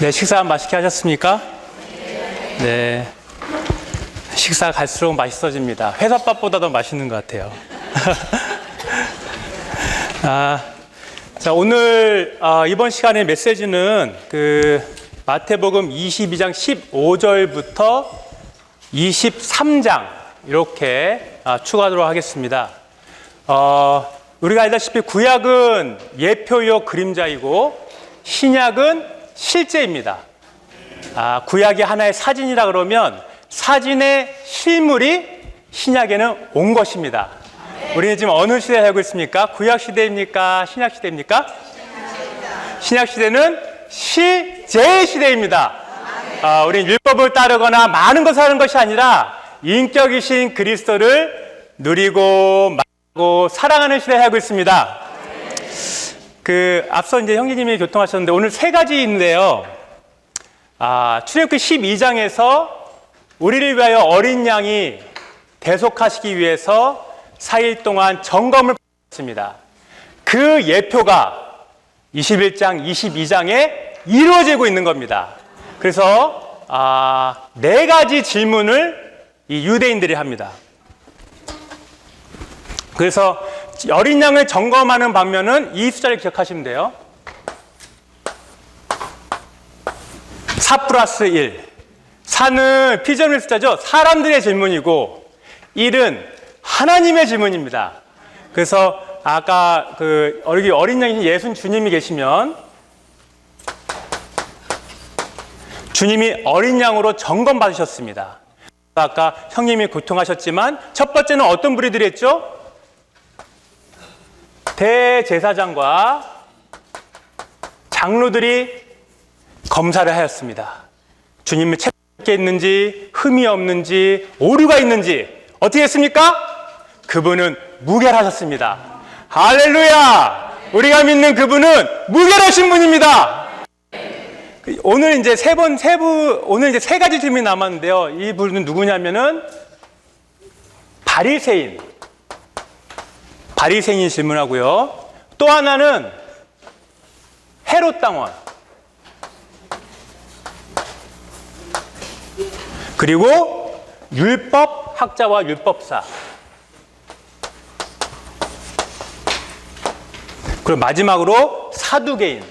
네, 식사 맛있게 하셨습니까? 네. 식사 갈수록 맛있어집니다. 회사밥보다도 맛있는 것 같아요. 자, 오늘 이번 시간의 메시지는 마태복음 22장 15절부터 23장 이렇게 추가하도록 하겠습니다. 우리가 알다시피 구약은 예표요 그림자이고 신약은 실제입니다. 구약이 하나의 사진이라 그러면 사진의 실물이 신약에는 온 것입니다. 우리는 지금 어느 시대에 살고 있습니까? 구약 시대입니까? 신약 시대입니까? 신약 시대는 실제 시대입니다. 우리는 율법을 따르거나 많은 것을 하는 것이 아니라 인격이신 그리스도를 누리고 말하고 사랑하는 시대에 살고 있습니다. 앞서 이제 형제님이 교통하셨는데 오늘 세 가지 있는데요. 출애굽기 12장에서 우리를 위하여 어린 양이 대속하시기 위해서 4일 동안 점검을 받았습니다. 그 예표가 21장, 22장에 이루어지고 있는 겁니다. 그래서 네 가지 질문을 이 유대인들이 합니다. 그래서 어린 양을 점검하는 방면은 이 숫자를 기억하시면 돼요. 4 플러스 1. 4는 피조물 숫자죠. 사람들의 질문이고 1은 하나님의 질문입니다. 그래서 아까 여기 어린 양이신 예수 주님이 계시면 주님이 어린 양으로 점검 받으셨습니다. 아까 형님이 고통하셨지만 첫 번째는 어떤 무리들이 했죠? 대제사장과 장로들이 검사를 하였습니다. 주님은 책임있게 있는지 흠이 없는지 오류가 있는지 어떻게 했습니까? 그분은 무결하셨습니다. 할렐루야! 우리가 믿는 그분은 무결하신 분입니다. 오늘 이제 오늘 이제 세 가지 질문이 남았는데요. 이 분은 누구냐면은 바리새인 질문하고요. 또 하나는 헤롯 당원. 그리고 율법 학자와 율법사. 그리고 마지막으로 사두개인.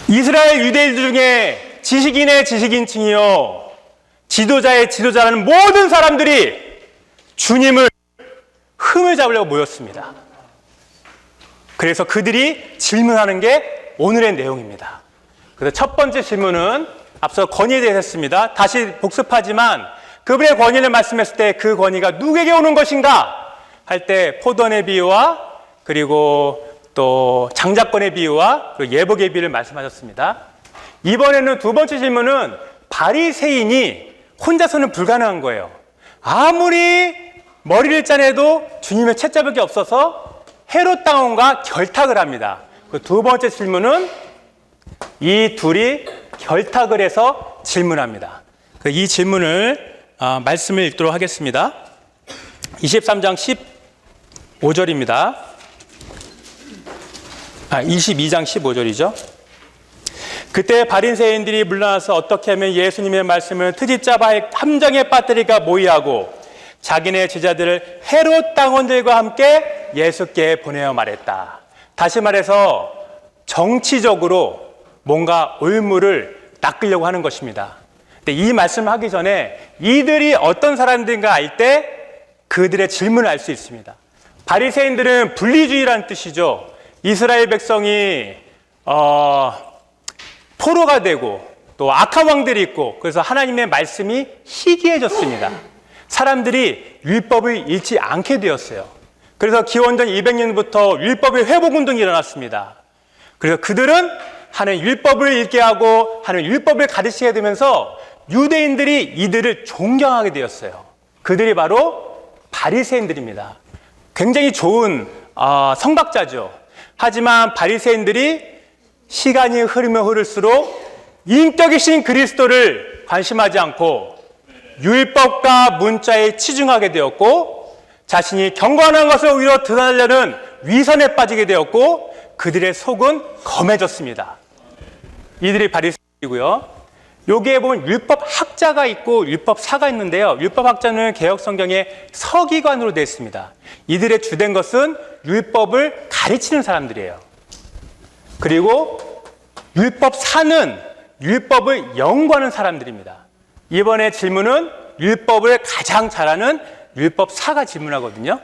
이스라엘 유대인들 중에 지식인의 지식인층이요 지도자의 지도자라는 모든 사람들이 주님을 흠을 잡으려고 모였습니다. 그래서 그들이 질문하는 게 오늘의 내용입니다. 그래서 첫 번째 질문은 앞서 권위에 대해서 했습니다. 다시 복습하지만 그분의 권위를 말씀했을 때 그 권위가 누구에게 오는 것인가 할 때 포도원의 비유와 그리고 또 장자권의 비유와 그리고 예복의 비유를 말씀하셨습니다. 이번에는 두 번째 질문은 바리새인이 혼자서는 불가능한 거예요. 아무리 머리를 짜내도 주님의 채잡을 게 없어서 헤롯 당원과 결탁을 합니다. 그 두 번째 질문은 이 둘이 결탁을 해서 질문합니다. 이 질문을 말씀을 읽도록 하겠습니다. 23장 15절입니다. 22장 15절이죠. 그때 바리새인들이 물러나서 어떻게 하면 예수님의 말씀을 트집잡아 함정에 빠뜨릴까 모의하고 자기네 제자들을 헤롯 당원들과 함께 예수께 보내어 말했다. 다시 말해서 정치적으로 뭔가 올무를 닦으려고 하는 것입니다. 근데 이 말씀을 하기 전에 이들이 어떤 사람들인가 알 때 그들의 질문을 알 수 있습니다. 바리새인들은 분리주의라는 뜻이죠. 이스라엘 백성이 포로가 되고 또 악한 왕들이 있고 그래서 하나님의 말씀이 희귀해졌습니다. 사람들이 율법을 읽지 않게 되었어요. 그래서 기원전 200년부터 율법의 회복운동이 일어났습니다. 그래서 그들은 하는 율법을 읽게 하고 하는 율법을 가르치게 되면서 유대인들이 이들을 존경하게 되었어요. 그들이 바로 바리새인들입니다. 굉장히 좋은 성박자죠. 하지만 바리새인들이 시간이 흐르면 흐를수록 인격이신 그리스도를 관심하지 않고 율법과 문자에 치중하게 되었고 자신이 경건한 것을 오히려 드러내려는 위선에 빠지게 되었고 그들의 속은 검해졌습니다. 이들이 바리새인이고요. 여기에 보면 율법학자가 있고 율법사가 있는데요. 율법학자는 개혁성경의 서기관으로 되어 있습니다. 이들의 주된 것은 율법을 가르치는 사람들이에요. 그리고 율법사는 율법을 연구하는 사람들입니다. 이번에 질문은 율법을 가장 잘하는 율법사가 질문하거든요.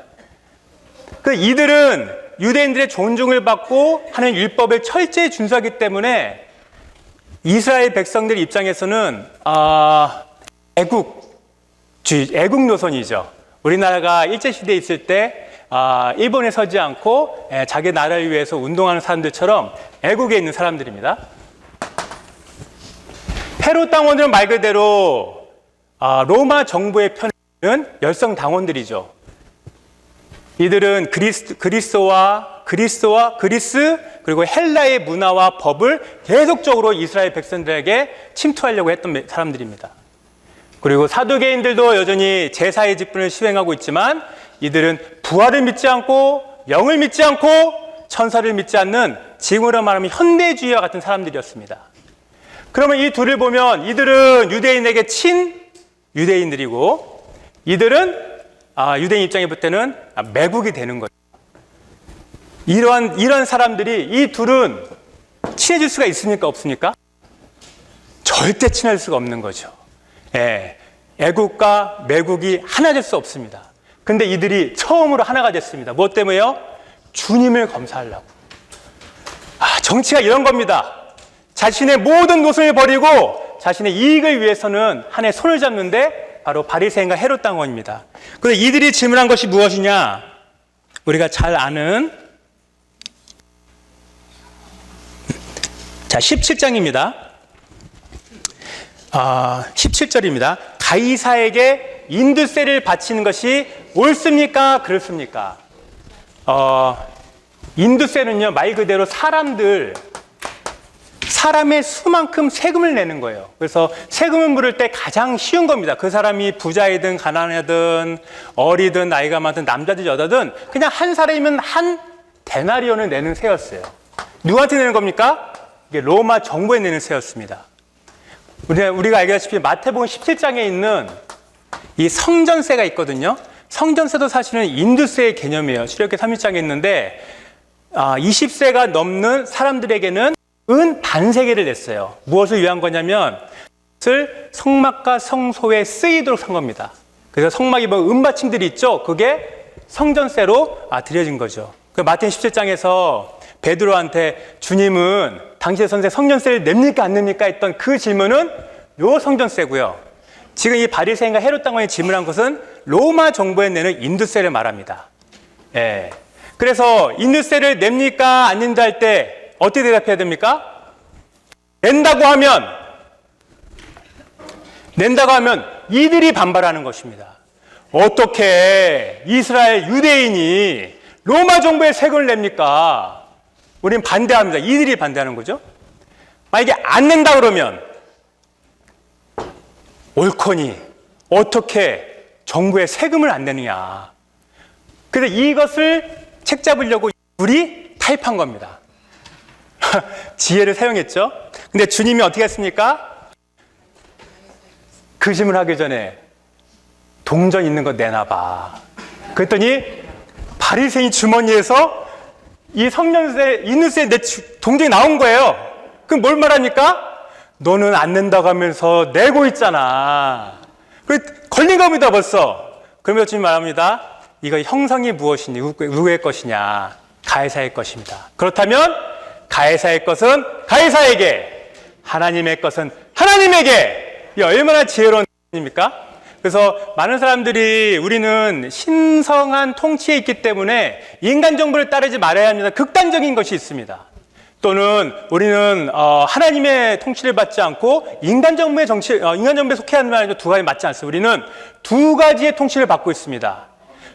이들은 유대인들의 존중을 받고 하는 율법을 철저히 준수하기 때문에 이스라엘 백성들 입장에서는 애국 노선이죠. 우리나라가 일제시대에 있을 때 일본에 서지 않고 자기 나라를 위해서 운동하는 사람들처럼 애국에 있는 사람들입니다. 헤롯 당원들은 말 그대로 로마 정부의 편에 있는 열성 당원들이죠. 이들은 그리스 그리고 헬라의 문화와 법을 계속적으로 이스라엘 백성들에게 침투하려고 했던 사람들입니다. 그리고 사두개인들도 여전히 제사의 직분을 수행하고 있지만 이들은 부활을 믿지 않고 영을 믿지 않고 천사를 믿지 않는 지금으로 말하면 현대주의와 같은 사람들이었습니다. 그러면 이 둘을 보면 이들은 유대인에게 친유대인들이고 이들은 유대인 입장에 볼 때는 매국이 되는 거예요. 이런 사람들이 이 둘은 친해질 수가 있습니까? 없습니까? 절대 친해질 수가 없는 거죠. 애국과 매국이 하나 될 수 없습니다. 근데 이들이 처음으로 하나가 됐습니다. 무엇 때문에요? 주님을 검사하려고. 정치가 이런 겁니다. 자신의 모든 노선을 버리고 자신의 이익을 위해서는 한해 손을 잡는데 바로 바리새인과 헤롯 당원입니다. 그런데 이들이 질문한 것이 무엇이냐? 우리가 잘 아는 17장입니다. 17절입니다. 가이사에게 인두세를 바치는 것이 옳습니까? 그렇습니까? 인두세는요, 말 그대로 사람의 수만큼 세금을 내는 거예요. 그래서 세금을 물을 때 가장 쉬운 겁니다. 그 사람이 부자이든 가난하든 어리든 나이가 많든 남자든 여자든 그냥 한 사람이면 한 데나리온을 내는 세였어요. 누구한테 내는 겁니까? 이게 로마 정부에 내는 세였습니다. 우리가 알다시피 마태복음 17장에 있는 이 성전세가 있거든요. 성전세도 사실은 인두세의 개념이에요. 출애굽기 30장에 있는데 20세가 넘는 사람들에게는 은 반세계를 냈어요. 무엇을 위한 거냐면 그것을 성막과 성소에 쓰이도록 한 겁니다. 그래서 성막이 은받침들이 있죠. 그게 성전세로 드려진 거죠. 마태복음 17장에서 베드로한테 주님은 당시의 선생 성전세를 냅니까 안 냅니까 했던 그 질문은 요 성전세고요. 지금 이 바리새인과 헤롯 당원이 질문한 것은 로마 정부에 내는 인두세를 말합니다. 그래서 인두세를 냅니까 안 낸다 할 때 어떻게 대답해야 됩니까? 낸다고 하면 이들이 반발하는 것입니다. 어떻게 이스라엘 유대인이 로마 정부에 세금을 냅니까? 우리는 반대합니다. 이들이 반대하는 거죠. 만약에 안 낸다 그러면 옳거니 어떻게 정부에 세금을 안 내느냐. 그래서 이것을 책잡으려고 둘이 타협한 겁니다. 지혜를 사용했죠. 근데 주님이 어떻게 했습니까? 그 질문을 하기 전에 동전 있는 거 내놔봐. 그랬더니 바리새인 주머니에서 이 성전세, 인두세 동전이 나온 거예요. 그럼 뭘 말합니까? 너는 안 낸다고 하면서 내고 있잖아. 걸린 겁니다, 벌써. 그러면 주님 말합니다. 이거 형성이 무엇이니, 누구의 것이냐? 가이사의 것입니다. 그렇다면 가이사의 것은 가이사에게, 하나님의 것은 하나님에게. 이 얼마나 지혜로운 입니까? 그래서 많은 사람들이 우리는 신성한 통치에 있기 때문에 인간 정부를 따르지 말아야 합니다. 극단적인 것이 있습니다. 또는 우리는 하나님의 통치를 받지 않고 인간 정부에 속해 하는 말도 두 가지 맞지 않습니다. 우리는 두 가지의 통치를 받고 있습니다.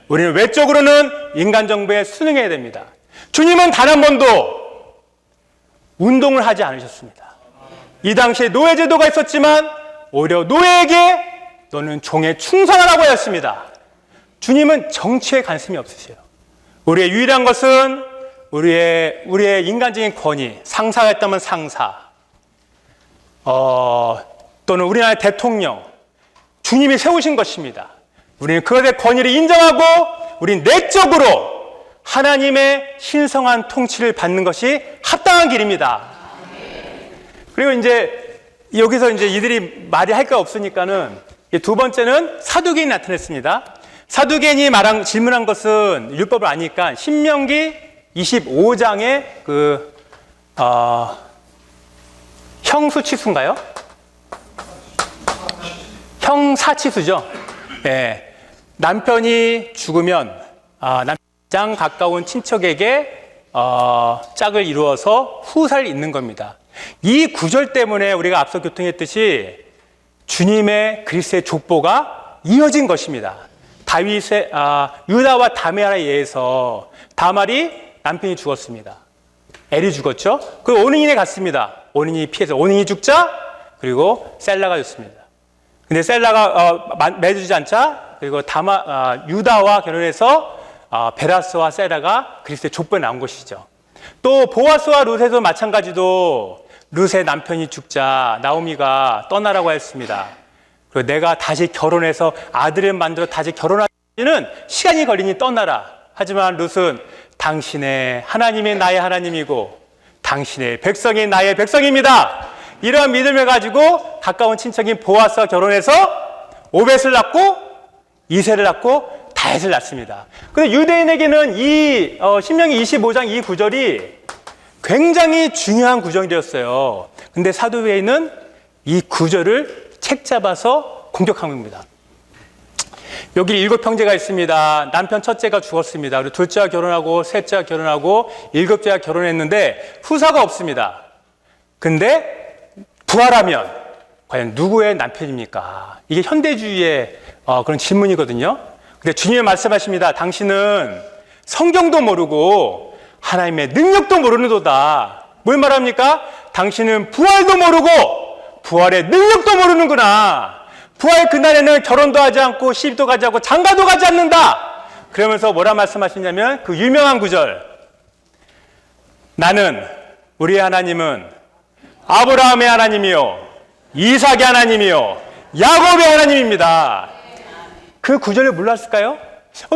우리는 외적으로는 인간 정부에 순응해야 됩니다. 주님은 단 한 번도 운동을 하지 않으셨습니다. 이 당시에 노예제도가 있었지만 오히려 노예에게 너는 종에 충성하라고 하였습니다. 주님은 정치에 관심이 없으세요. 우리의 유일한 것은 우리의 인간적인 권위, 상사가 있다면 상사, 또는 우리나라의 대통령, 주님이 세우신 것입니다. 우리는 그것의 권위를 인정하고 우리는 내적으로 하나님의 신성한 통치를 받는 것이 합당한 길입니다. 그리고 이제 여기서 이제 이들이 말이 할 거 없으니까는 두 번째는 사두개인이 나타났습니다. 사두개인이 질문한 것은 율법을 아니까 신명기 25장의 형수치수인가요? 형사치수죠. 네. 남편이 죽으면 가장 가까운 친척에게 짝을 이루어서 후사를 잇는 겁니다. 이 구절 때문에 우리가 앞서 교통했듯이 주님의 그리스도의 족보가 이어진 것입니다. 유다와 다메아에 의해서 다말이 남편이 죽었습니다. 엘이 죽었죠. 그 오느니에 갔습니다. 오느니 피해서 오느니 죽자 그리고 셀라가 죽습니다. 근데 셀라가 맺어주지 않자 그리고 유다와 결혼해서 베라스와 셀라가 그리스도의 족보에 나온 것이죠. 또 보아스와 룻에도 마찬가지도 룻의 남편이 죽자 나오미가 떠나라고 했습니다. 그리고 내가 다시 결혼해서 아들을 만들어 다시 결혼하기는 시간이 걸리니 떠나라. 하지만 룻은 당신의 하나님이 나의 하나님이고 당신의 백성이 나의 백성입니다. 이러한 믿음을 가지고 가까운 친척인 보아스와 결혼해서 오벳을 낳고 이세를 낳고 다윗을 낳습니다. 그런데 유대인에게는 이 신명기 25장 이 구절이 굉장히 중요한 구절이었어요. 근데 사두개인은 이 구절을 책잡아서 공격한 겁니다. 여기 7형제가 있습니다. 남편 첫째가 죽었습니다. 그리고 둘째가 결혼하고 셋째가 결혼하고 일곱째가 결혼했는데 후사가 없습니다. 근데 부활하면 과연 누구의 남편입니까? 이게 현대주의의 그런 질문이거든요. 근데 주님이 말씀하십니다. 당신은 성경도 모르고 하나님의 능력도 모르는도다. 뭘 말합니까? 당신은 부활도 모르고 부활의 능력도 모르는구나. 부활 그날에는 결혼도 하지 않고 시집도 가지 않고 장가도 가지 않는다. 그러면서 뭐라 말씀하시냐면 그 유명한 구절. 나는 우리의 하나님은 아브라함의 하나님이요 이삭의 하나님이요 야곱의 하나님입니다. 그 구절을 몰랐을까요?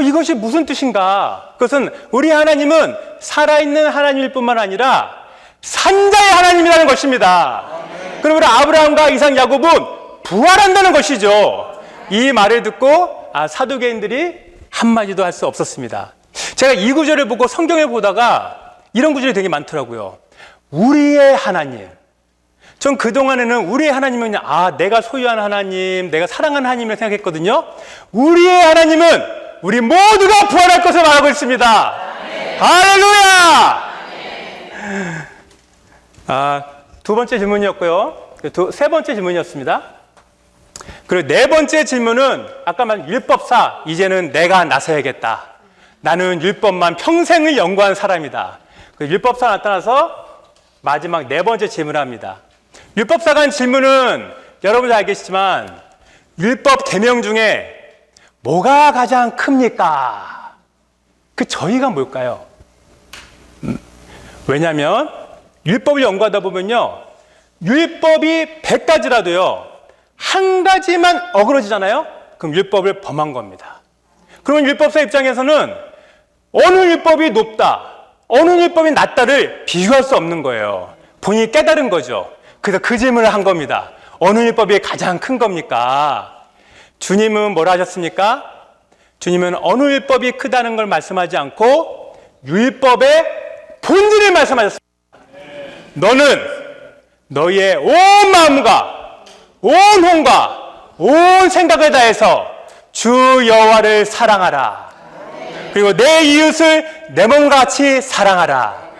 이것이 무슨 뜻인가? 그것은 우리 하나님은 살아있는 하나님일 뿐만 아니라 산자의 하나님이라는 것입니다. 그러므로 아브라함과 이삭, 야곱은 부활한다는 것이죠. 이 말을 듣고 사두개인들이 한마디도 할 수 없었습니다. 제가 이 구절을 보고 성경을 보다가 이런 구절이 되게 많더라고요. 우리의 하나님. 전 그동안에는 우리의 하나님은 내가 소유한 하나님, 내가 사랑하는 하나님을 생각했거든요. 우리의 하나님은 우리 모두가 부활할 것을 말하고 있습니다. 할렐루야! 두 번째 질문이었고요. 세 번째 질문이었습니다. 그리고 네 번째 질문은 아까 말한 율법사, 이제는 내가 나서야겠다. 나는 율법만 평생을 연구한 사람이다. 그 율법사 나타나서 마지막 네 번째 질문을 합니다. 율법사가 한 질문은 여러분도 알겠지만 율법 계명 중에 뭐가 가장 큽니까? 그 저희가 뭘까요? 왜냐하면 율법을 연구하다 보면요, 율법이 100가지라도요 한 가지만 어그러지잖아요. 그럼 율법을 범한 겁니다. 그러면 율법사 입장에서는 어느 율법이 높다, 어느 율법이 낮다를 비교할 수 없는 거예요. 본인이 깨달은 거죠. 그래서 그 질문을 한 겁니다. 어느 율법이 가장 큰 겁니까? 주님은 뭐라 하셨습니까? 주님은 어느 율법이 크다는 걸 말씀하지 않고 율법의 본질을 말씀하셨습니다. 너는 너희의 온 마음과 온 혼과 온 생각을 다해서 주 여호와를 사랑하라. 그리고 내 이웃을 내 몸과 같이 사랑하라.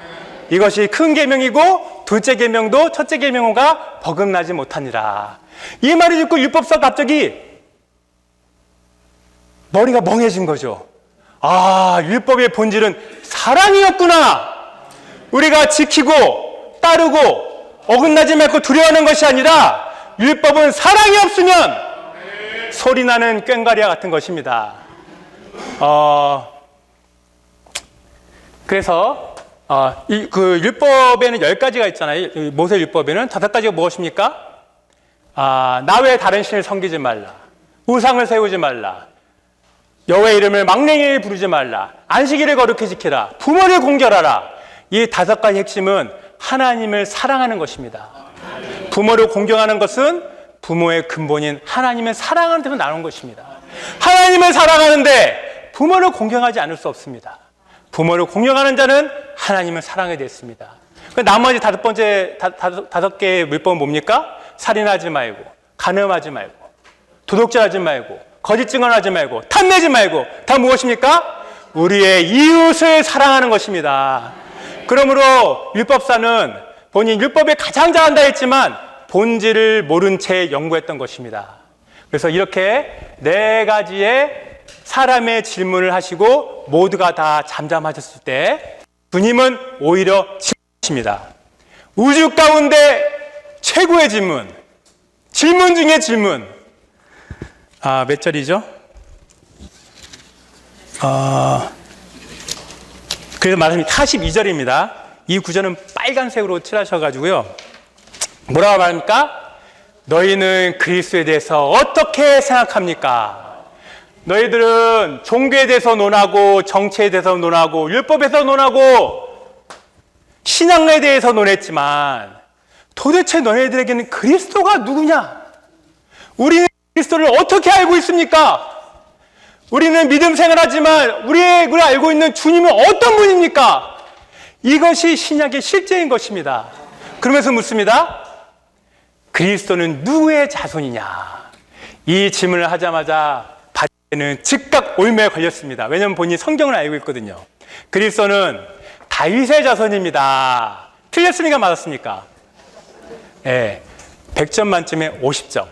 이것이 큰 계명이고 둘째 계명도 첫째 계명과 버금나지 못하니라. 이 말을 듣고 율법사 갑자기 머리가 멍해진 거죠. 율법의 본질은 사랑이었구나. 우리가 지키고 따르고 어긋나지 말고 두려워하는 것이 아니라 율법은 사랑이 없으면 소리나는 꽹과리와 같은 것입니다. 그래서 그 율법에는 10가지가 있잖아요. 모세 율법에는 5가지가 무엇입니까? 나 외에 다른 신을 섬기지 말라. 우상을 세우지 말라. 여호와의 이름을 망령에 부르지 말라. 안식일을 거룩히 지키라. 부모를 공경하라. 이 5가지 핵심은 하나님을 사랑하는 것입니다. 부모를 공경하는 것은 부모의 근본인 하나님을 사랑하는 데서 나온 것입니다. 하나님을 사랑하는데 부모를 공경하지 않을 수 없습니다. 부모를 공경하는 자는 하나님을 사랑하게 됐습니다. 나머지 5개의 물법은 뭡니까? 살인하지 말고, 간음하지 말고, 도둑질하지 말고, 거짓 증언하지 말고, 탐내지 말고, 다 무엇입니까? 우리의 이웃을 사랑하는 것입니다. 그러므로 율법사는 본인 율법에 가장 잘한다 했지만 본질을 모른 채 연구했던 것입니다. 그래서 이렇게 4가지의 사람의 질문을 하시고 모두가 다 잠잠하셨을 때 주님은 오히려 질문하십니다. 우주 가운데 최고의 질문, 질문 중에 질문. 몇 절이죠? 그래서 말하면 42절입니다. 이 구절은 빨간색으로 칠하셔가지고요. 뭐라고 말합니까? 너희는 그리스도에 대해서 어떻게 생각합니까? 너희들은 종교에 대해서 논하고 정치에 대해서 논하고 율법에서 논하고 신앙에 대해서 논했지만 도대체 너희들에게는 그리스도가 누구냐? 우리는 그리스도를 어떻게 알고 있습니까? 우리는 믿음 생활하지만 우리가 알고 있는 주님은 어떤 분입니까? 이것이 신약의 실제인 것입니다. 그러면서 묻습니다. 그리스도는 누구의 자손이냐? 이 질문을 하자마자 바리새인은 즉각 올매에 걸렸습니다. 왜냐하면 본인이 성경을 알고 있거든요. 그리스도는 다윗의 자손입니다. 틀렸습니까? 맞았습니까? 네, 100점 만점에 50점.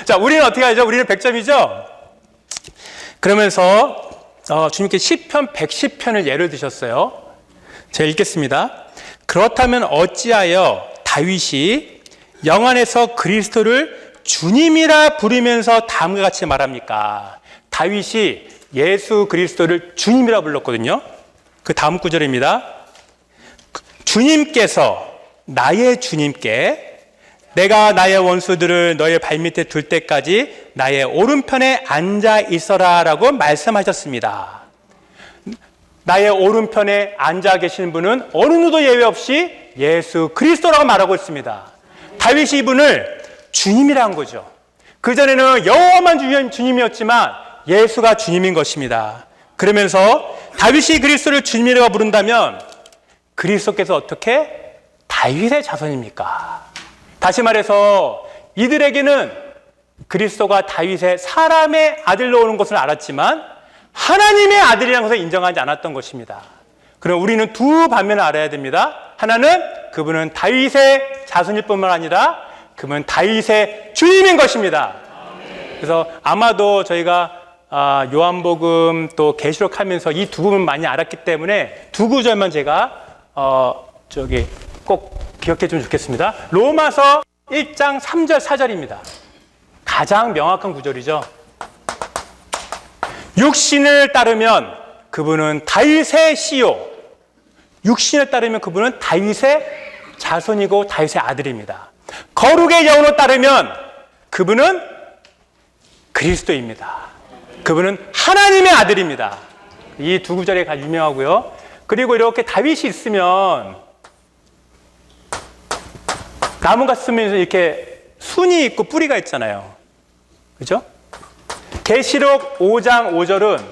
자, 우리는 어떻게 하죠? 우리는 100점이죠? 그러면서 주님께 시편 110편을 예를 드셨어요. 제가 읽겠습니다. 그렇다면 어찌하여 다윗이 영안에서 그리스도를 주님이라 부르면서 다음과 같이 말합니까? 다윗이 예수 그리스도를 주님이라 불렀거든요. 그 다음 구절입니다. 주님께서 나의 주님께 내가 나의 원수들을 너의 발밑에 둘 때까지 나의 오른편에 앉아 있어라 라고 말씀하셨습니다. 나의 오른편에 앉아 계신 분은 어느 누구도 예외 없이 예수 그리스도라고 말하고 있습니다. 다윗이 이분을 주님이라 한 거죠. 그전에는 여호와만 주님이었지만 예수가 주님인 것입니다. 그러면서 다윗이 그리스도를 주님이라고 부른다면 그리스도께서 어떻게 다윗의 자손입니까? 다시 말해서 이들에게는 그리스도가 다윗의 사람의 아들로 오는 것을 알았지만 하나님의 아들이라는 것을 인정하지 않았던 것입니다. 그럼 우리는 두 반면을 알아야 됩니다. 하나는 그분은 다윗의 자손일 뿐만 아니라 그분은 다윗의 주님인 것입니다. 그래서 아마도 저희가 요한복음 또 계시록 하면서 이 두 부분 많이 알았기 때문에 두 구절만 제가 꼭 기억해 주면 좋겠습니다. 로마서 1장 3절 4절입니다. 가장 명확한 구절이죠. 육신을 따르면 그분은 다윗의 씨요. 육신을 따르면 그분은 다윗의 자손이고 다윗의 아들입니다. 거룩의 영으로 따르면 그분은 그리스도입니다. 그분은 하나님의 아들입니다. 이 두 구절이 가장 유명하고요. 그리고 이렇게 다윗이 있으면 나무가 쓰면서 이렇게 순이 있고 뿌리가 있잖아요. 그죠? 계시록 5장 5절은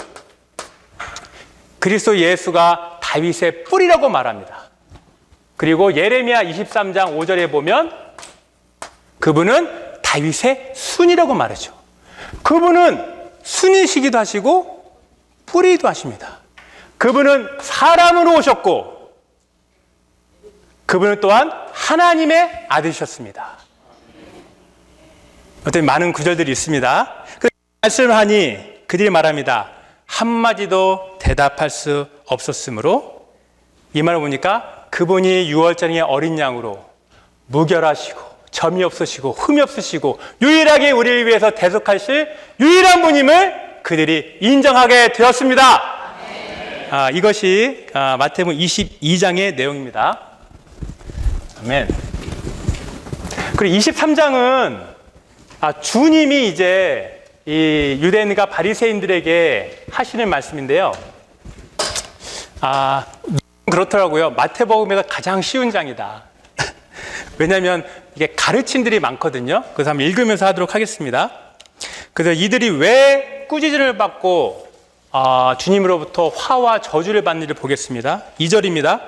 그리스도 예수가 다윗의 뿌리라고 말합니다. 그리고 예레미야 23장 5절에 보면 그분은 다윗의 순이라고 말하죠. 그분은 순이시기도 하시고 뿌리도 하십니다. 그분은 사람으로 오셨고 그분은 또한 하나님의 아들이셨습니다. 어떤 많은 구절들이 있습니다. 그 말씀을 하니 그들이 말합니다. 한마디도 대답할 수 없었으므로 이 말을 보니까 그분이 6월절의 어린 양으로 무결하시고 점이 없으시고 흠이 없으시고 유일하게 우리를 위해서 대속하실 유일한 분임을 그들이 인정하게 되었습니다. 이것이 마태복음 22장의 내용입니다. 아멘. 그리고 23장은 주님이 이제 이 유대인과 바리새인들에게 하시는 말씀인데요. 그렇더라고요. 마태복음에서 가장 쉬운 장이다. 왜냐하면 이게 가르침들이 많거든요. 그래서 한번 읽으면서 하도록 하겠습니다. 그래서 이들이 왜 꾸짖음을 받고 주님으로부터 화와 저주를 받는 일을 보겠습니다. 2절입니다.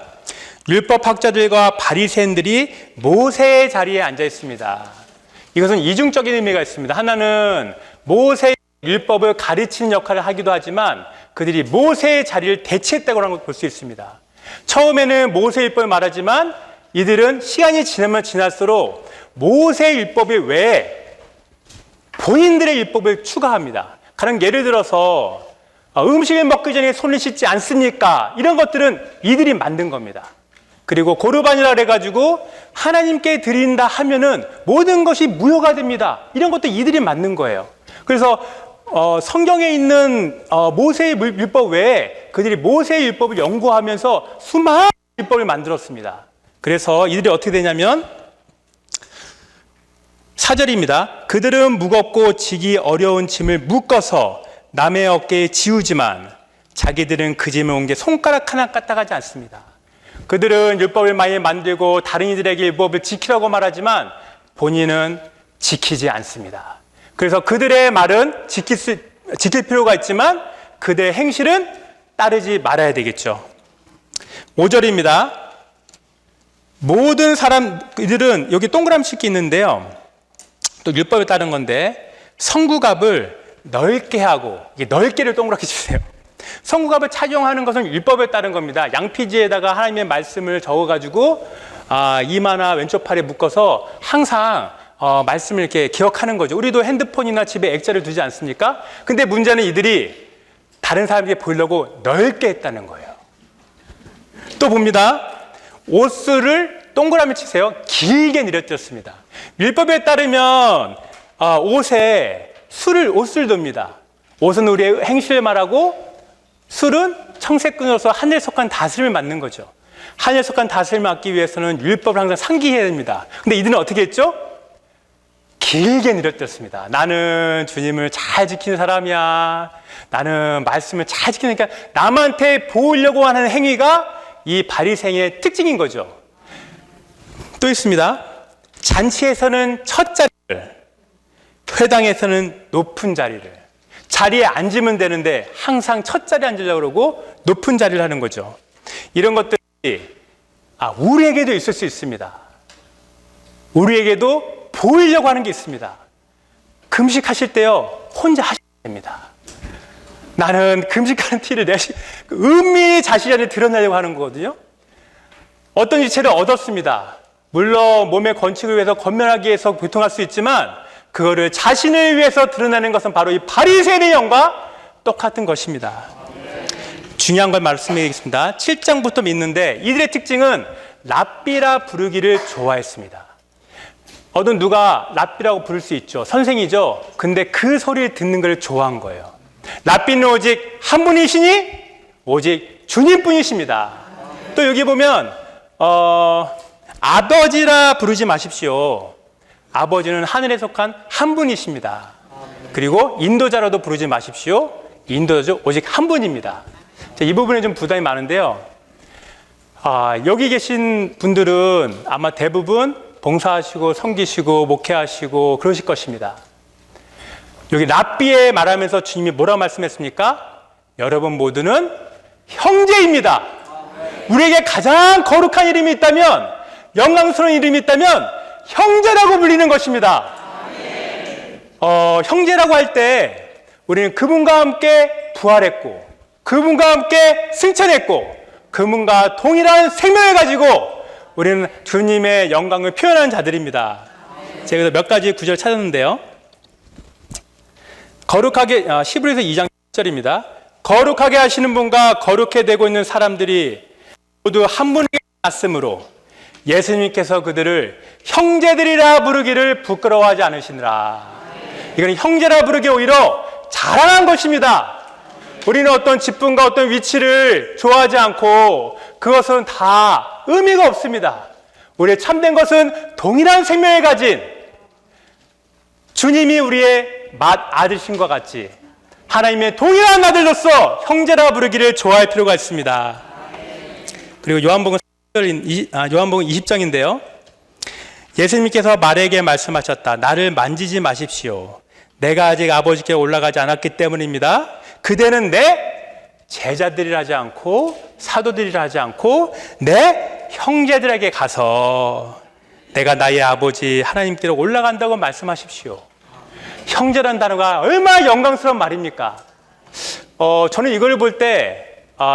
율법학자들과 바리새인들이 모세의 자리에 앉아 있습니다. 이것은 이중적인 의미가 있습니다. 하나는 모세의 율법을 가르치는 역할을 하기도 하지만 그들이 모세의 자리를 대체했다고 하는 걸 볼 수 있습니다. 처음에는 모세의 율법을 말하지만 이들은 시간이 지나면 지날수록 모세의 율법 외에 본인들의 율법을 추가합니다. 가령 예를 들어서 음식을 먹기 전에 손을 씻지 않습니까? 이런 것들은 이들이 만든 겁니다. 그리고 고르반이라 그래가지고 하나님께 드린다 하면은 모든 것이 무효가 됩니다. 이런 것도 이들이 만든 거예요. 그래서 성경에 있는 모세의 율법 외에 그들이 모세의 율법을 연구하면서 수많은 율법을 만들었습니다. 그래서 이들이 어떻게 되냐면 4절입니다. 그들은 무겁고 지기 어려운 짐을 묶어서 남의 어깨에 지우지만 자기들은 그 짐을 옮겨 손가락 하나 까딱하지 않습니다. 그들은 율법을 많이 만들고 다른 이들에게 율법을 지키라고 말하지만 본인은 지키지 않습니다. 그래서 그들의 말은 지킬 필요가 있지만 그들의 행실은 따르지 말아야 되겠죠. 5절입니다. 모든 이들은 여기 동그라미 칠게 있는데요. 또 율법에 따른 건데 성구갑을 넓게 하고, 이게 넓게를 동그랗게 치세요. 성구갑을 착용하는 것은 율법에 따른 겁니다. 양피지에다가 하나님의 말씀을 적어가지고 이마나 왼쪽 팔에 묶어서 항상 말씀을 이렇게 기억하는 거죠. 우리도 핸드폰이나 집에 액자를 두지 않습니까? 근데 문제는 이들이 다른 사람에게 보이려고 넓게 했다는 거예요. 또 봅니다. 옷을 동그라미 치세요. 길게 늘어뜨렸습니다. 율법에 따르면 옷에 옷을 둡니다. 옷은 우리의 행실을 말하고 술은 청색끈으로서 하늘에 속한 다스림을 맡는 거죠. 하늘에 속한 다스림을 맡기 위해서는 율법을 항상 상기해야 됩니다. 근데 이들은 어떻게 했죠? 길게 늘어뜨렸습니다. 나는 주님을 잘 지키는 사람이야. 나는 말씀을 잘 지키니까 남한테 보이려고 하는 행위가 이 바리새인의 특징인 거죠. 또 있습니다. 잔치에서는 첫 자리를, 회당에서는 높은 자리를, 자리에 앉으면 되는데 항상 첫 자리에 앉으려고 그러고 높은 자리를 하는 거죠. 이런 것들이 우리에게도 있을 수 있습니다. 우리에게도 보이려고 하는 게 있습니다. 금식하실 때요, 혼자 하셔야 됩니다. 나는 금식하는 티를 은밀히 자신 안에 드러내려고 하는 거거든요. 어떤 지체를 얻었습니다. 물론 몸의 건축을 위해서 건면하기 위해서 고통할 수 있지만 그거를 자신을 위해서 드러내는 것은 바로 이 바리새인의 영과 똑같은 것입니다. 중요한 걸 말씀드리겠습니다. 7장부터 믿는데 이들의 특징은 랍비라 부르기를 좋아했습니다. 누가 랍비라고 부를 수 있죠. 선생이죠. 근데 그 소리를 듣는 걸 좋아한 거예요. 랍비는 오직 한 분이시니 오직 주님뿐이십니다. 또 여기 보면 아버지라 부르지 마십시오. 아버지는 하늘에 속한 한 분이십니다. 그리고 인도자라도 부르지 마십시오. 인도자 오직 한 분입니다. 이 부분에 좀 부담이 많은데요. 여기 계신 분들은 아마 대부분 봉사하시고 섬기시고 목회하시고 그러실 것입니다. 여기 랍비에 말하면서 주님이 뭐라고 말씀했습니까? 여러분 모두는 형제입니다. 우리에게 가장 거룩한 이름이 있다면, 영광스러운 이름이 있다면 형제라고 불리는 것입니다. 형제라고 할 때 우리는 그분과 함께 부활했고 그분과 함께 승천했고 그분과 동일한 생명을 가지고 우리는 주님의 영광을 표현하는 자들입니다. 제가 몇 가지 구절 찾았는데요. 거룩하게, 히브리서 2장 10절입니다. 거룩하게 하시는 분과 거룩해 되고 있는 사람들이 모두 한 분에게 왔으므로 예수님께서 그들을 형제들이라 부르기를 부끄러워하지 않으시느라. 이건 형제라 부르기 오히려 자랑한 것입니다. 우리는 어떤 직분과 어떤 위치를 좋아하지 않고 그것은 다 의미가 없습니다. 우리의 참된 것은 동일한 생명을 가진 주님이 우리의 맏아들신과 같이 하나님의 동일한 아들로서 형제라 부르기를 좋아할 필요가 있습니다. 그리고 요한복음 20장인데요. 예수님께서 마리아에게 말씀하셨다. 나를 만지지 마십시오. 내가 아직 아버지께 올라가지 않았기 때문입니다. 그대는 내 제자들이라 하지 않고 사도들이라 하지 않고 내 형제들에게 가서 내가 나의 아버지 하나님께로 올라간다고 말씀하십시오. 형제란 단어가 얼마나 영광스러운 말입니까? 저는 이걸 볼 때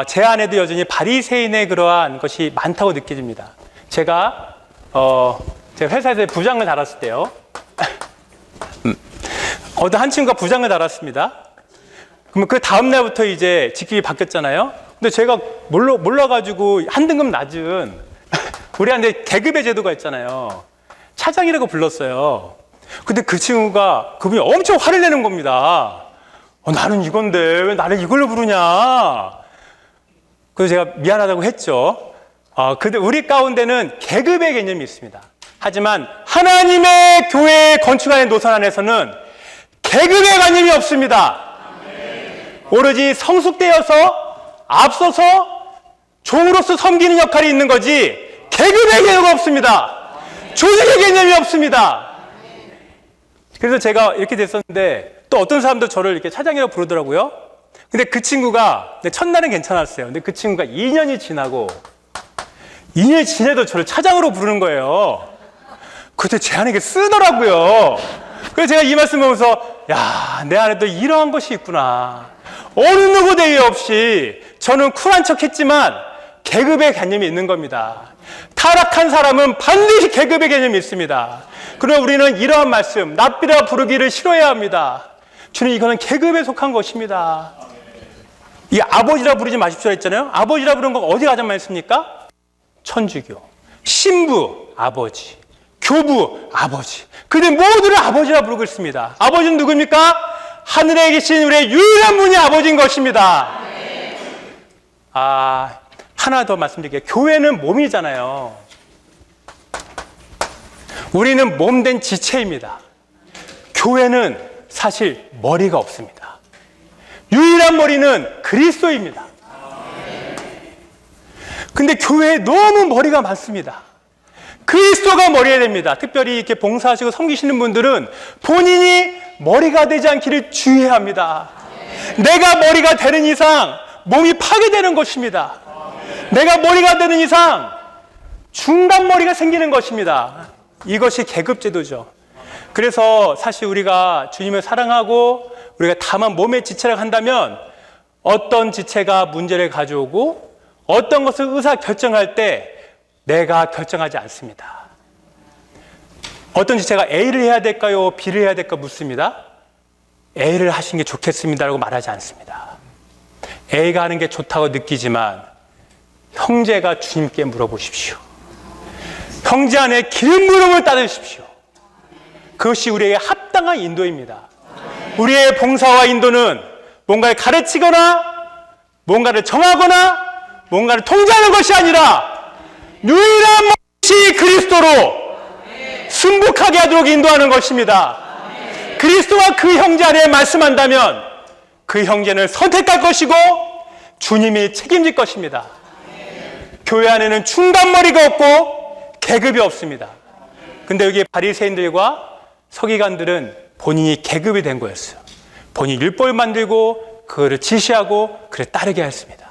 제 안에도 여전히 바리새인의 그러한 것이 많다고 느껴집니다. 제가 회사에서 부장을 달았을 때요. 어떤 한 친구가 부장을 달았습니다. 그러면 그 다음 날부터 이제 직급이 바뀌었잖아요. 근데 제가 몰라가지고 한 등급 낮은 우리한테 계급의 제도가 있잖아요. 차장이라고 불렀어요. 근데 그 친구가 그분이 엄청 화를 내는 겁니다. 나는 이건데 왜 나를 이걸로 부르냐. 그래서 제가 미안하다고 했죠. 근데 우리 가운데는 계급의 개념이 있습니다. 하지만 하나님의 교회의 건축하는 노선 안에서는 계급의 개념이 없습니다. 오로지 성숙되어서 앞서서 종으로서 섬기는 역할이 있는 거지 계급의 개념이 없습니다. 조직의 개념이 없습니다. 그래서 제가 이렇게 됐었는데 또 어떤 사람도 저를 이렇게 차장이라고 부르더라고요. 근데 그 친구가 첫날은 괜찮았어요. 근데 그 친구가 2년이 지나고 2년이 지나도 저를 차장으로 부르는 거예요. 그때 제 안에 쓰더라고요. 그래서 제가 이 말씀 보면서 내 안에도 이러한 것이 있구나. 어느 누구 대위 없이 저는 쿨한 척 했지만 계급의 개념이 있는 겁니다. 타락한 사람은 반드시 계급의 개념이 있습니다. 그러나 우리는 이러한 말씀, 납비라 부르기를 싫어해야 합니다. 주님, 이거는 계급에 속한 것입니다. 이 아버지라 부르지 마십시오 했잖아요. 아버지라 부르는 거 어디 가장 많이 씁니까? 천주교. 신부, 아버지. 교부, 아버지. 근데 모두를 아버지라 부르고 있습니다. 아버지는 누굽니까? 하늘에 계신 우리의 유일한 분이 아버지인 것입니다. 하나 더 말씀드릴게요. 교회는 몸이잖아요. 우리는 몸된 지체입니다. 교회는 사실 머리가 없습니다. 유일한 머리는 그리스도입니다. 근데 교회에 너무 머리가 많습니다. 그리스도가 머리가 됩니다. 특별히 이렇게 봉사하시고 섬기시는 분들은 본인이 머리가 되지 않기를 주의해야 합니다. 내가 머리가 되는 이상 몸이 파괴되는 것입니다. 내가 머리가 되는 이상 중간 머리가 생기는 것입니다. 이것이 계급제도죠. 그래서 사실 우리가 주님을 사랑하고 우리가 다만 몸의 지체라고 한다면 어떤 지체가 문제를 가져오고 어떤 것을 의사결정할 때 내가 결정하지 않습니다. 어떤 지체가 A를 해야 될까요? B를 해야 될까 묻습니다. A를 하시는 게 좋겠습니다라고 말하지 않습니다. A가 하는 게 좋다고 느끼지만 형제가 주님께 물어보십시오. 형제 안에 기름 부음을 따르십시오. 그것이 우리에게 합당한 인도입니다. 우리의 봉사와 인도는 뭔가를 가르치거나 뭔가를 정하거나 뭔가를 통제하는 것이 아니라 유일한 것이 그리스도로 승복하게 하도록 인도하는 것입니다. 그리스도와 그 형제 안에 말씀한다면 그 형제는 선택할 것이고 주님이 책임질 것입니다. 교회 안에는 중간머리가 없고 계급이 없습니다. 근데 여기 바리새인들과 서기관들은 본인이 계급이 된 거였어요. 본인이 율법을 만들고 그거를 지시하고 그를 따르게 했습니다.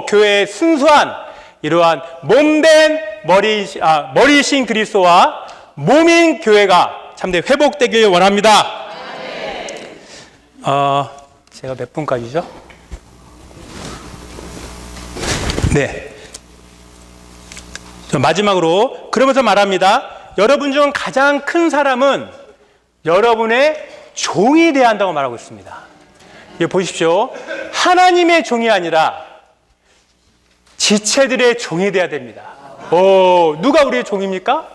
교회의 순수한 이러한 몸된 머리이신 그리스도와 몸인 교회가 참된 회복되길 원합니다. 제가 몇 분까지죠? 네. 마지막으로 그러면서 말합니다. 여러분 중 가장 큰 사람은 여러분의 종이 되어야 한다고 말하고 있습니다. 이거 보십시오. 하나님의 종이 아니라 지체들의 종이 되어야 됩니다. 누가 우리의 종입니까?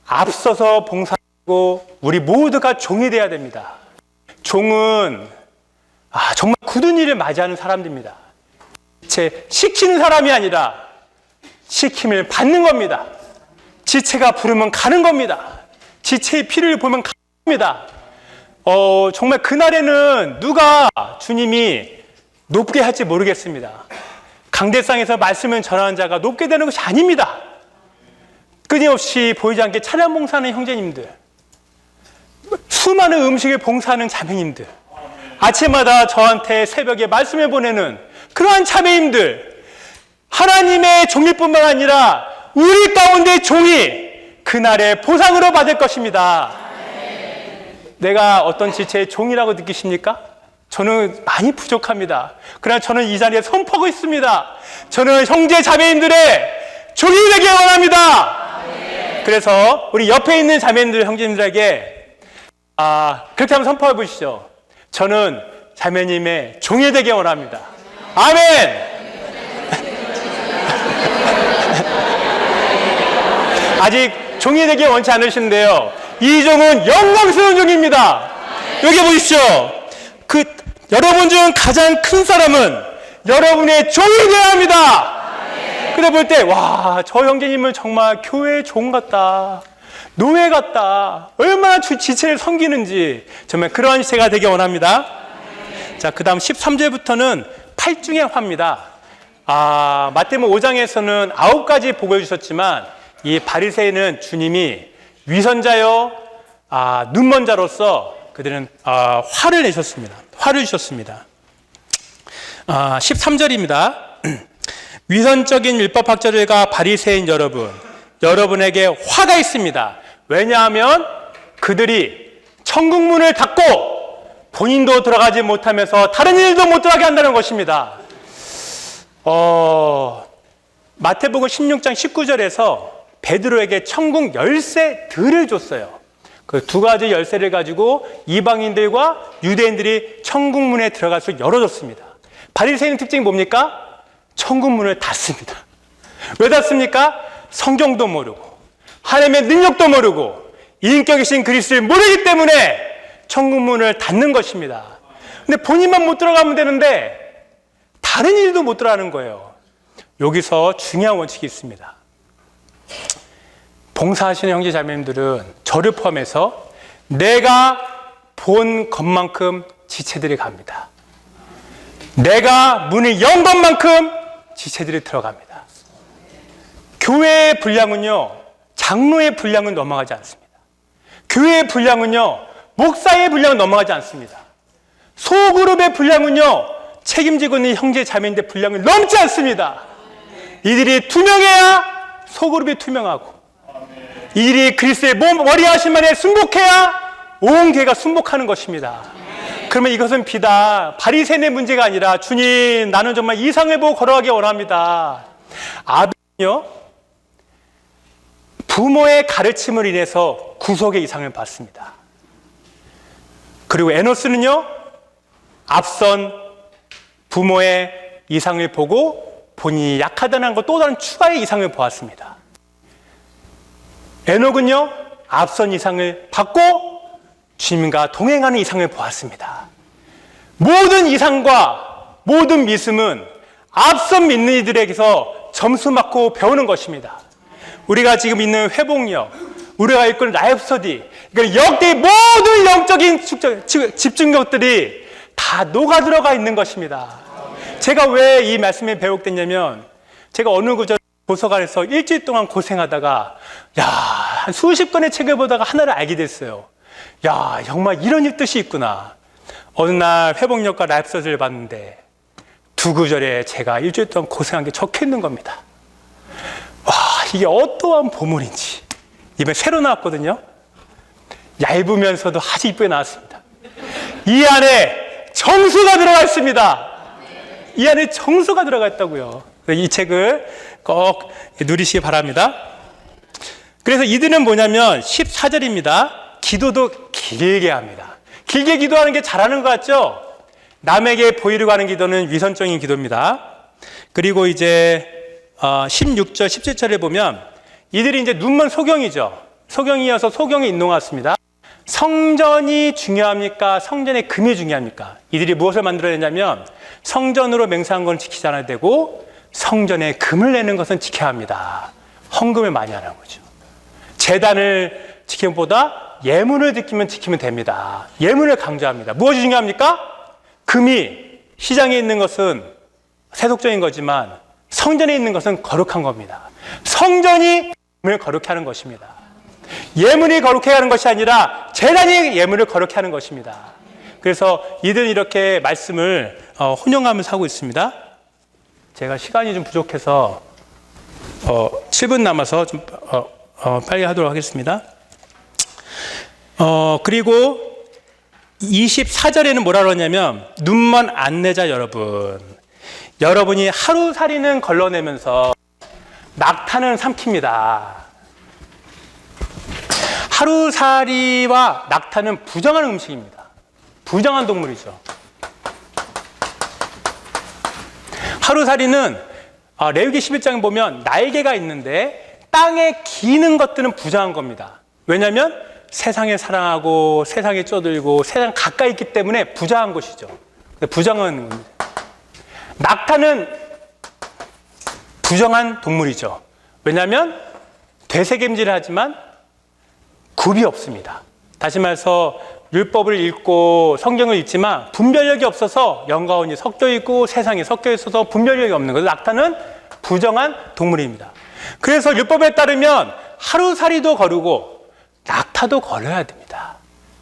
앞서서 봉사하고 우리 모두가 종이 되어야 됩니다. 종은 정말 굳은 일을 맞이하는 사람들입니다. 시키는 사람이 아니라 시킴을 받는 겁니다. 지체가 부르면 가는 겁니다. 지체의 필요를 보면 가는 겁니다. 정말 그날에는 누가 주님이 높게 할지 모르겠습니다. 강대상에서 말씀을 전하는 자가 높게 되는 것이 아닙니다. 끊임없이 보이지 않게 찬양 봉사하는 형제님들, 수많은 음식을 봉사하는 자매님들, 아침마다 저한테 새벽에 말씀을 보내는 그러한 자매님들, 하나님의 종일 뿐만 아니라 우리 가운데 종이 그날의 보상으로 받을 것입니다. 내가 어떤 지체의 종이라고 느끼십니까? 저는 많이 부족합니다. 그러나 저는 이 자리에 선포하고 있습니다. 저는 형제 자매님들의 종이 되길 원합니다. 그래서 우리 옆에 있는 자매님들, 형제님들에게 그렇게 한번 선포해 보시죠. 저는 자매님의 종이 되길 원합니다. 아멘! 아직 종이 되길 원치 않으신데요. 이 종은 영광스러운 종입니다. 여기 보십시오. 여러분 중 가장 큰 사람은 여러분의 종이 되어야 합니다. 그래 볼 때, 저 형제님은 정말 교회의 종 같다. 노예 같다. 얼마나 지체를 섬기는지 정말 그러한 시대가 되길 원합니다. 자, 그 다음 13절부터는 8중의 화입니다. 마태복음 5장에서는 9가지 복을 주셨지만 이 바리새인은 주님이 위선자요, 눈먼 자로서 그들은 화를 내셨습니다. 화를 주셨습니다. 13절입니다. 위선적인 율법학자들과 바리새인 여러분에게 화가 있습니다. 왜냐하면 그들이 천국문을 닫고 본인도 들어가지 못하면서 다른 일도 못 들어가게 한다는 것입니다. 마태복음 16장 19절에서 베드로에게 천국 열쇠들을 줬어요. 그 두 가지 열쇠를 가지고 이방인들과 유대인들이 천국문에 들어갈 수 열어줬습니다. 바리새인의 특징이 뭡니까? 천국문을 닫습니다. 왜 닫습니까? 성경도 모르고 하나님의 능력도 모르고 인격이신 그리스도를 모르기 때문에 천국문을 닫는 것입니다. 근데 본인만 못 들어가면 되는데 다른 일도 못 들어가는 거예요. 여기서 중요한 원칙이 있습니다. 봉사하시는 형제 자매님들은 저를 포함해서 내가 본 것만큼 지체들이 갑니다. 내가 문을 연 것만큼 지체들이 들어갑니다. 교회의 분량은요, 장로의 분량은 넘어가지 않습니다. 교회의 분량은요, 목사의 분량은 넘어가지 않습니다. 소그룹의 분량은요, 책임지고 있는 형제 자매인데 분량을 넘지 않습니다. 이들이 투명해야 소그룹이 투명하고, 이들이 그리스도의 머리 하신 만에 순복해야 온 교회가 순복하는 것입니다. 그러면 이것은 비단 바리새인의 문제가 아니라, 주님, 나는 정말 이상을 보고 걸어가기 원합니다. 아벨은요, 부모의 가르침을 인해서 구속의 이상을 받습니다. 그리고 에노스는요, 앞선 부모의 이상을 보고 본인이 약하다는 것 또 다른 추가의 이상을 보았습니다. 에녹은요, 앞선 이상을 받고 주님과 동행하는 이상을 보았습니다. 모든 이상과 모든 믿음은 앞선 믿는 이들에게서 점수 맞고 배우는 것입니다. 우리가 지금 있는 회복력, 우리가 읽고 있는 라이프스터디, 그러니까 역대 모든 영적인 집중력들이 다 녹아 들어가 있는 것입니다. 제가 왜 이 말씀에 배웠겠냐면, 제가 어느 구절 도서관에서 일주일 동안 고생하다가 한 수십 권의 책을 보다가 하나를 알게 됐어요. 정말 이런 뜻이 있구나. 어느 날 회복력과 라이프서스를 봤는데 두 구절에 제가 일주일 동안 고생한 게 적혀 있는 겁니다. 이게 어떠한 보물인지. 이번에 새로 나왔거든요. 얇으면서도 아주 이쁘게 나왔습니다. 이 안에 정수가 들어가 있습니다. 이 안에 정수가 들어가 있다고요. 이 책을 꼭 누리시기 바랍니다. 그래서 이들은 뭐냐면 14절입니다. 기도도 길게 합니다. 길게 기도하는 게 잘하는 것 같죠? 남에게 보이려고 하는 기도는 위선적인 기도입니다. 그리고 이제 16절, 17절에 보면 이들이 이제 눈먼 소경이죠. 소경이어서 소경이 인동왔습니다. 성전이 중요합니까? 성전의 금이 중요합니까? 이들이 무엇을 만들어내냐면 성전으로 맹세한 건 지키지 않아야 되고 성전에 금을 내는 것은 지켜야 합니다. 헌금을 많이 하는 거죠. 제단을 지키는 것보다 예물을 지키면 됩니다. 예물을 강조합니다. 무엇이 중요합니까? 금이 시장에 있는 것은 세속적인 거지만 성전에 있는 것은 거룩한 겁니다. 성전이 금을 거룩해 하는 것입니다. 예물이 거룩해 하는 것이 아니라 제단이 예물을 거룩해 하는 것입니다. 그래서 이들은 이렇게 말씀을 혼용하면서 하고 있습니다. 제가 시간이 좀 부족해서 7분 남아서 좀 빨리 하도록 하겠습니다. 그리고 24절에는 뭐라 그러냐면 눈먼 안내자 여러분이 하루살이는 걸러내면서 낙타는 삼킵니다. 하루살이와 낙타는 부정한 음식입니다. 부정한 동물이죠. 하루살이는 레위기 11장에 보면 날개가 있는데 땅에 기는 것들은 부정한 겁니다. 왜냐하면 세상에 사랑하고 세상에 쪄들고 세상 가까이 있기 때문에 부정한 것이죠. 부정한 겁니다. 낙타는 부정한 동물이죠. 왜냐하면 되새김질을 하지만 굽이 없습니다. 다시 말해서 율법을 읽고 성경을 읽지만 분별력이 없어서 영가원이 섞여 있고 세상이 섞여 있어서 분별력이 없는 거예요. 낙타는 부정한 동물입니다. 그래서 율법에 따르면 하루살이도 거르고 낙타도 걸어야 됩니다.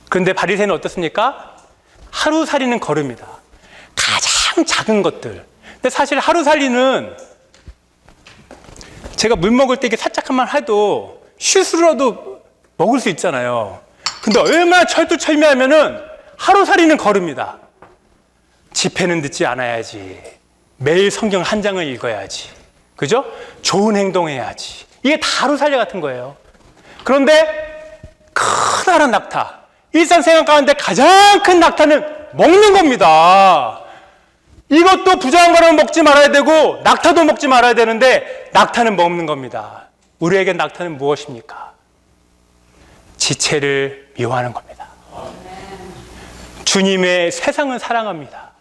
그런데 바리새인은 어떻습니까? 하루살이는 거릅니다. 가장 작은 것들. 근데 사실 하루살이는 제가 물 먹을 때 이게 살짝만 해도 슛으로도 먹을 수 있잖아요. 근데 얼마나 철두철미하면은 하루살이는 거릅니다. 집회는 듣지 않아야지. 매일 성경 한 장을 읽어야지. 그죠? 좋은 행동해야지. 이게 다 하루살이 같은 거예요. 그런데 커다란 낙타, 일상생활 가운데 가장 큰 낙타는 먹는 겁니다. 이것도 부정한 거는 먹지 말아야 되고 낙타도 먹지 말아야 되는데 낙타는 먹는 겁니다. 우리에게 낙타는 무엇입니까? 지체를 미워하는 겁니다. 주님의 세상은 사랑합니다.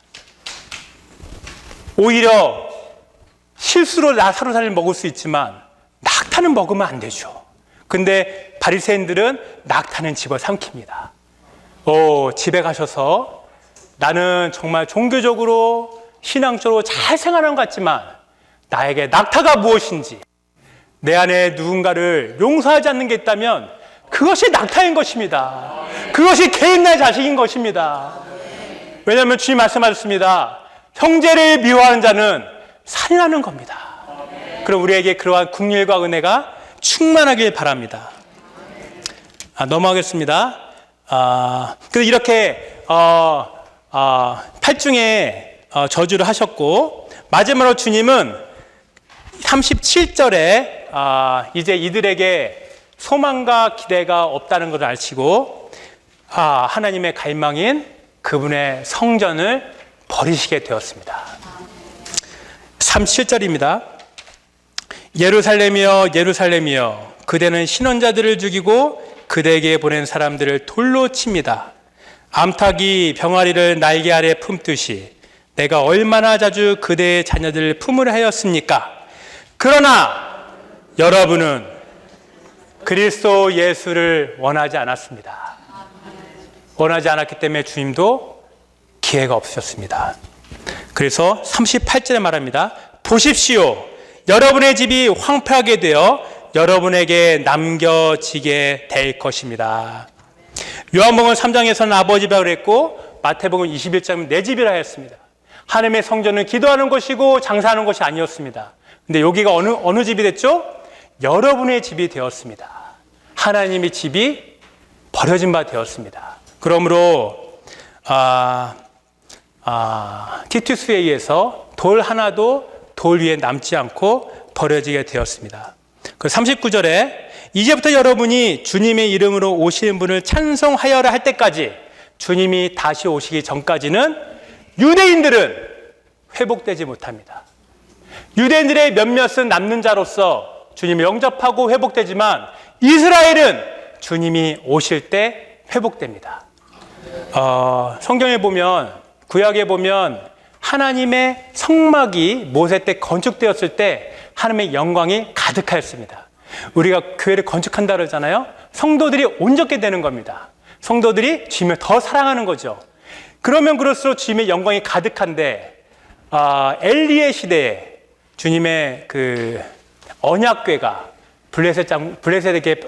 오히려 실수로 하루살이를 먹을 수 있지만 낙타는 먹으면 안 되죠. 근데 바리새인들은 낙타는 집어삼킵니다. 집에 가셔서 나는 정말 종교적으로 신앙적으로 잘 생활하는 것 같지만 나에게 낙타가 무엇인지, 내 안에 누군가를 용서하지 않는 게 있다면 그것이 낙타인 것입니다. 그것이 개인 내 자식인 것입니다. 왜냐하면 주님 말씀하셨습니다. 형제를 미워하는 자는 살인하는 겁니다. 그럼 우리에게 그러한 긍휼과 은혜가 충만하길 바랍니다. 넘어가겠습니다. 그래서 이렇게 8중에 저주를 하셨고 마지막으로 주님은 37절에 이제 이들에게 소망과 기대가 없다는 것을 알시고 하나님의 갈망인 그분의 성전을 버리시게 되었습니다. 37절입니다. 예루살렘이여 예루살렘이여 그대는 신원자들을 죽이고 그대에게 보낸 사람들을 돌로 칩니다. 암탉이 병아리를 날개 아래 품듯이 내가 얼마나 자주 그대의 자녀들을 품으려 하였습니까? 그러나 여러분은 그리스도 예수를 원하지 않았습니다. 원하지 않았기 때문에 주님도 기회가 없으셨습니다. 그래서 38절에 말합니다. 보십시오. 여러분의 집이 황폐하게 되어 여러분에게 남겨지게 될 것입니다. 요한복음 3장에서는 아버지 집이라고 그랬고 마태복음 21장은 내 집이라 했습니다. 하나님의 성전은 기도하는 곳이고 장사하는 곳이 아니었습니다. 근데 여기가 어느 집이 됐죠? 여러분의 집이 되었습니다. 하나님의 집이 버려진 바 되었습니다. 그러므로 티투스에 의해서 돌 하나도 돌 위에 남지 않고 버려지게 되었습니다. 그 39절에 이제부터 여러분이 주님의 이름으로 오시는 분을 찬송하여라 할 때까지, 주님이 다시 오시기 전까지는 유대인들은 회복되지 못합니다. 유대인들의 몇몇은 남는 자로서 주님을 영접하고 회복되지만 이스라엘은 주님이 오실 때 회복됩니다. 성경에 보면, 구약에 보면 하나님의 성막이 모세 때 건축되었을 때 하나님의 영광이 가득하였습니다. 우리가 교회를 건축한다 그러잖아요. 성도들이 온전케 되는 겁니다. 성도들이 주님을 더 사랑하는 거죠. 그러면 그럴수록 주님의 영광이 가득한데, 엘리의 시대에 주님의 그 언약궤가 블레셋에게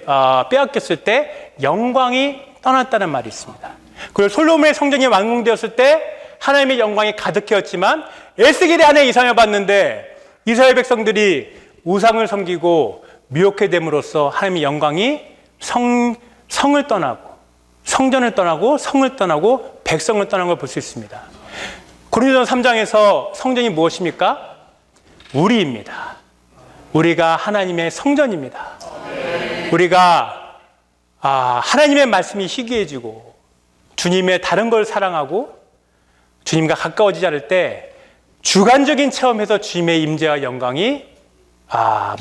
빼앗겼을 때 영광이 떠났다는 말이 있습니다. 그리고 솔로몬의 성전이 완공되었을 때 하나님의 영광이 가득해졌지만 에스겔의 아내 이상을 봤는데 이스라엘 백성들이 우상을 섬기고 미혹해 됨으로써 하나님의 영광이 성을 떠나고 성전을 떠나고 성을 떠나고 백성을 떠난 걸 볼 수 있습니다. 고린도전서 3장에서 성전이 무엇입니까? 우리입니다. 우리가 하나님의 성전입니다. 우리가 하나님의 말씀이 희귀해지고 주님의 다른 걸 사랑하고 주님과 가까워지지 않을 때 주관적인 체험에서 주님의 임재와 영광이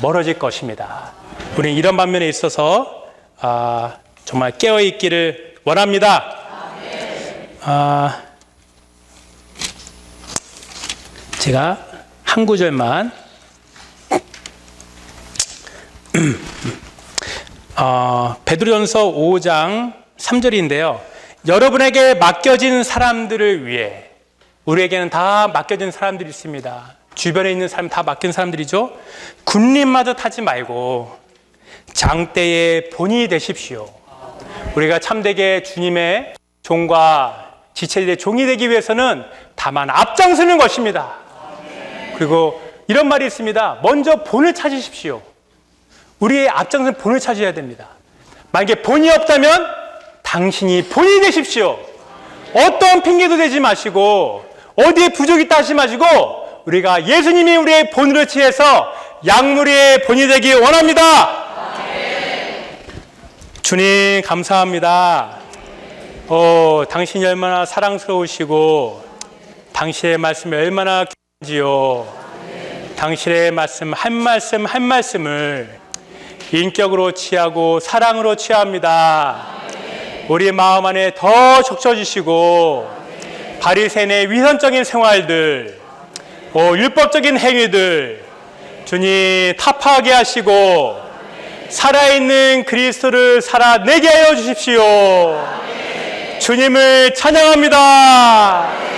멀어질 것입니다. 우리는 이런 반면에 있어서 정말 깨어있기를 원합니다. 제가 한 구절만 베드로전서 5장 3절인데요. 여러분에게 맡겨진 사람들을 위해, 우리에게는 다 맡겨진 사람들이 있습니다. 주변에 있는 사람 다 맡긴 사람들이죠. 군림마저 타지 말고 장대의 본이 되십시오. 우리가 참되게 주님의 종과 지체들의 종이 되기 위해서는 다만 앞장서는 것입니다. 그리고 이런 말이 있습니다. 먼저 본을 찾으십시오. 우리의 앞장서는 본을 찾아야 됩니다. 만약에 본이 없다면 당신이 본이 되십시오. 어떤 핑계도 대지 마시고 어디에 부족이 있다 하지 마시고 우리가 예수님이 우리의 본으로 취해서 양무리의 본이 되기 원합니다. 주님 감사합니다. 당신이 얼마나 사랑스러우시고 당신의 말씀이 얼마나 귀한지요. 당신의 말씀 한 말씀을 인격으로 취하고 사랑으로 취합니다. 우리 마음 안에 더 적셔주시고 바리새인의 위선적인 생활들, 율법적인 행위들 주님 타파하게 하시고 살아있는 그리스도를 살아내게 하여 주십시오. 주님을 찬양합니다.